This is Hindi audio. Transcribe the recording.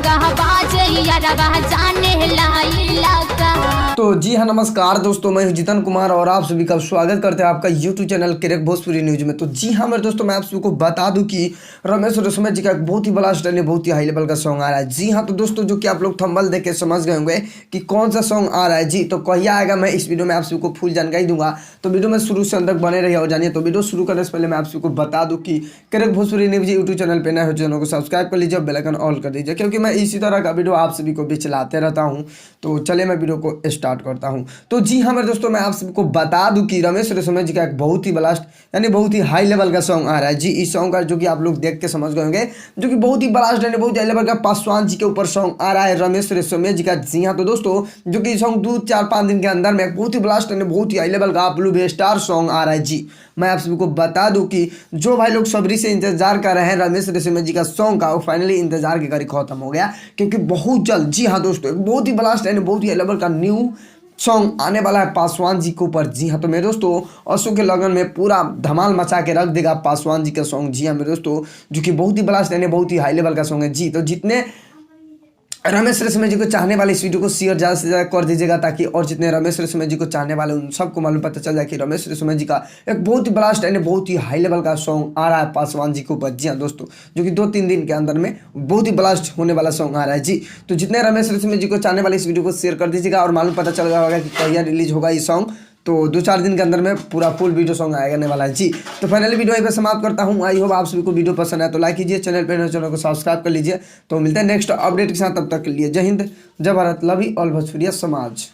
महंगा बाजे यारवा जाने लाइला का। तो जी हाँ, नमस्कार दोस्तों, मैं हूं जितन कुमार और आप सभी का स्वागत करते हैं आपका YouTube चैनल क्रिक भोजपुरी न्यूज में। तो जी हाँ मेरे दोस्तों, मैं आप सभी को बता दूं कि रमेश रेशमिया जी का एक बहुत ही बड़ा स्टाइल है, बहुत ही हाई लेवल का सॉन्ग आ रहा है। जी हाँ, तो दोस्तों जो कि आप लोग थंबनेल देख के समझ गए होंगे कि कौन सा सॉन्ग आ रहा है। जी तो कहिया आएगा, मैं इस वीडियो में आप सभी को फुल जानकारी दूंगा। तो वीडियो में शुरू से अंत तक बने रहिए और जानिए। तो वीडियो शुरू करने से पहले मैं आप सभी को बता दूं कि क्रिक भोजपुरी न्यूज यूट्यूब चैनल पर नए हो चैनल को सब्सक्राइब कर लीजिए और बेल आइकन ऑल कर दीजिए, क्योंकि मैं इसी तरह का वीडियो आप सभी को भी चलाते रहता हूँ। तो चलिए मैं वीडियो को स्टार्ट करता हूँ। तो जी हाँ मेरे दोस्तों, मैं आप सबको बता दूं कि रमेश रेशमिया जी का एक बहुत ही ब्लास्ट यानी बहुत ही हाई लेवल का सॉन्ग आ रहा है। जी इस सॉन्ग का जो कि आप लोग देख के समझ गए होंगे, जो कि बहुत ही ब्लास्ट यानी बहुत हाई लेवल का पासवान जी के ऊपर सॉन्ग आ रहा है रमेश रेशमिया जी का। जी हाँ तो दोस्तों, जो कि सॉन्ग 2-4-5 दिन के अंदर में एक बहुत ही ब्लास्ट यानी बहुत ही हाई लेवल का ब्लू स्टार सॉन्ग आ रहा है। जी मैं आप सभी को बता दूं कि जो भाई लोग सब्री से इंतजार कर रहे हैं रमेश रेशमिया जी का सॉन्ग का, वो फाइनली इंतजार के करीब खत्म हो गया, क्योंकि बहुत जल्द, जी हाँ दोस्तों, एक बहुत ही ब्लास्ट यानी बहुत ही हाई लेवल का न्यू सॉन्ग आने वाला है पासवान जी के ऊपर। जी हाँ तो मेरे दोस्तों, अशोक के लगन में पूरा धमाल मचा के रख देगा पासवान जी का सॉन्ग। जी हाँ मेरे दोस्तों, जो कि बहुत ही ब्लास्ट यानी बहुत ही हाई लेवल का सॉन्ग है। जी तो जितने रमेश रेशमिया जी को चाहने वाले इस वीडियो को शेयर ज़्यादा से ज़्यादा कर दीजिएगा, ताकि और जितने रमेश रेशमिया जी को चाहने वाले उन सबको मालूम पता चल जाए कि रमेश रेशमिया जी का एक बहुत ही ब्लास्ट यानी बहुत ही हाई लेवल का सॉन्ग आ रहा है पासवान जी के ऊपर। जी हाँ दोस्तों, जो कि 2-3 दिन के अंदर में बहुत ही ब्लास्ट होने वाला सॉन्ग आ रहा है। जी तो जितने रमेश रेशमिया जी को चाहने वाले इस वीडियो को शेयर कर दीजिएगा और मालूम पता चल गया होगा कि कहिया रिलीज होगा ये सॉन्ग। तो 2-4 दिन के अंदर में पूरा फुल वीडियो सॉन्ग आने वाला है। जी तो फाइनली वीडियो यहीं पे समाप्त करता हूँ। आई होप आप सभी को वीडियो पसंद है तो लाइक कीजिए, चैनल को सब्सक्राइब कर लीजिए। तो मिलते हैं नेक्स्ट अपडेट के साथ, तब तक के लिए जय हिंद, जय भारत, लव यू ऑल भोजपुरिया समाज।